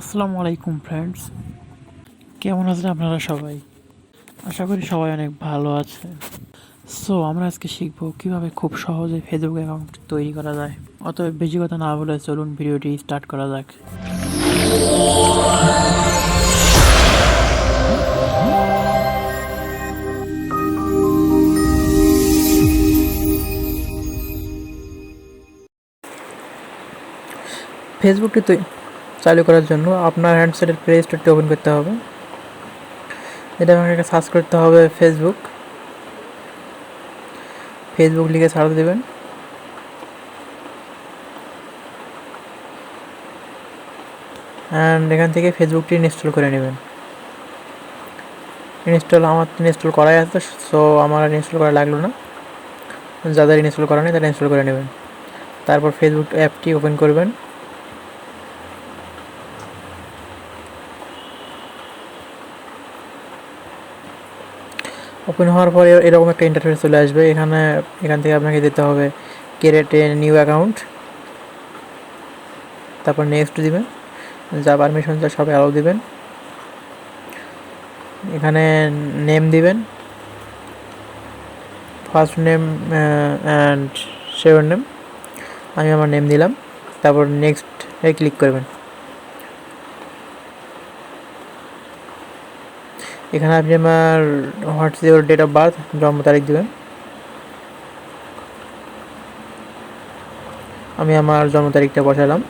আসসালামু আলাইকুম ফ্রেন্ডস, কেমন আছেন আপনারা সবাই? আশা করি সবাই অনেক ভালো আছে। সো আমরা আজকে শিখবো কিভাবে খুব সহজে ফেসবুক অ্যাকাউন্ট তৈরি করা যায়। অতএব বেশি কথা না বলে চলুন ভিডিওটি স্টার্ট করা যাক। ফেসবুকটি চালু করার জন্য আপনার হ্যান্ডসেটের প্লে স্টোরটি ওপেন করতে হবে। এটা আপনাকে সার্চ করতে হবে ফেসবুক লিখে সার্চ দেবেন। অ্যান্ড এখান থেকে ফেসবুকটি ইনস্টল করে নেবেন। আমার ইনস্টল করাই আছে, সো আমার ইনস্টল করা লাগলো না। যাদের ইনস্টল করা নেই তারা ইনস্টল করে নেবেন। তারপর ফেসবুক অ্যাপটি ওপেন করবেন। ওপেন হওয়ার পরে এরকম একটা ইন্টারফেস চলে আসবে। এখান থেকে আপনাকে দিতে হবে ক্রিয়েট এ নিউ অ্যাকাউন্ট, তারপর নেক্সট দিবেন। যা পারমিশন যা সব অ্যালাউ দিবেন। এখানে নেম দিবেন, first name and second name. আমি আমার নেম দিলাম, তারপর নেক্সট ক্লিক করবেন। এখানে আপনি আমার what's your date of birth, জন্ম তারিখ দেবেন। আমি আমার জন্ম তারিখটা বসালাম।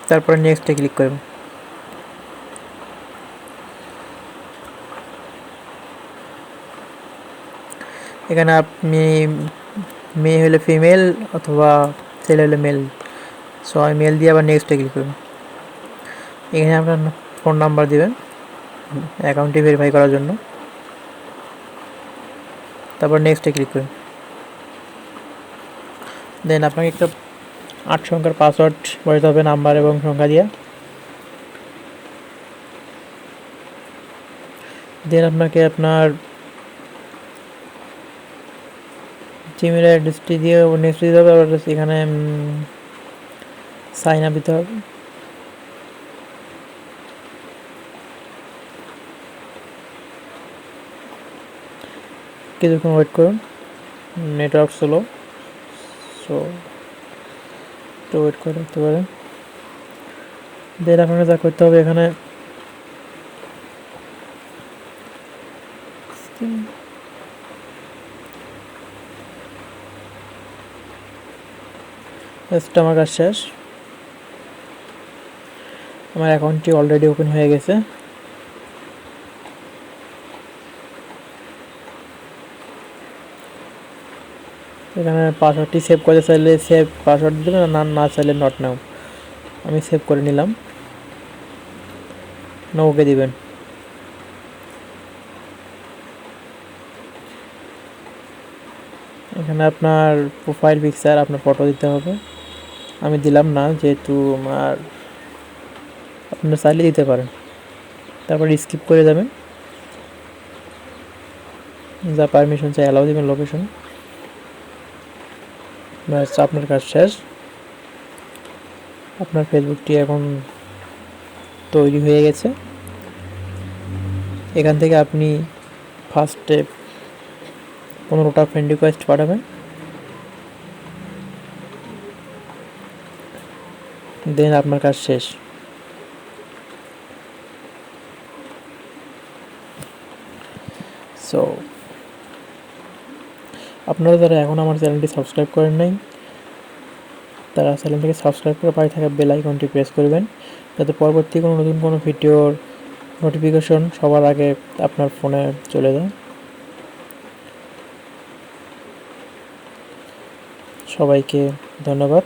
তারপরে নেক্সটে ক্লিক করবেন। এখানে আপনি মেয়ে হলে ফিমেল অথবা ছেলে হলে মেল, সো আমি মেল দিয়ে আবার নেক্সটে ক্লিক করবেন। এখানে আপনার ফোন নাম্বার দেবেন অ্যাকাউন্টটি ভেরিফাই করার জন্য। তারপর নেক্সটে ক্লিক করুন। দেন আপনাকে একটা 8 সংখ্যার পাসওয়ার্ড বসাতে হবে, নাম্বার এবং সংখ্যা দিয়ে। দেন আপনাকে আপনার জিমেল অ্যাড্রেসটি দিয়ে নেক্সট দিতে হবে। আবার এখানে সাইন আপ দিতে হবে। কিছুক্ষণ ওয়েট করুন, নেটওয়ার্ক স্লো, সো একটু ওয়েট করে রাখতে পারেন। দেন আপনাকে যা করতে হবে, এখানে আমার কাজ শেষ। আমার অ্যাকাউন্টটি অলরেডি ওপেন হয়ে গেছে। এখানে পাসওয়ার্ডটি সেভ করতে চাইলে সেভ পাসওয়ার্ড দেবেন, না চাইলে নট নাও। আমি সেভ করে নিলাম, ওকে দিবেন। এখানে আপনার প্রোফাইল পিকচার, আপনার ফটো দিতে হবে। আমি দিলাম না, যেহেতু আপনারা চাইলে দিতে পারেন। তারপর স্কিপ করে যাবেন, যা পারমিশন চাই অ্যালাউ দিবেন। লোকেশন, ব্যাস আপনার কাজ শেষ। আপনার ফেসবুকটি এখন তৈরি হয়ে গেছে। এখান থেকে আপনি ফার্স্টে 15টা ফ্রেন্ড রিকোয়েস্ট পাঠাবেন। দেন আপনার কাজ শেষ। সো আপনারা যারা এখন আমার চ্যানেলটি সাবস্ক্রাইব করেন নাই, তারা চ্যানেলটিকে সাবস্ক্রাইব করে পাশে থাকা বেল আইকনটি প্রেস করবেন, যাতে পরবর্তী নতুন কোনো ভিডিওর নোটিফিকেশন সবার আগে আপনার ফোনে চলে যায়। সবাইকে ধন্যবাদ।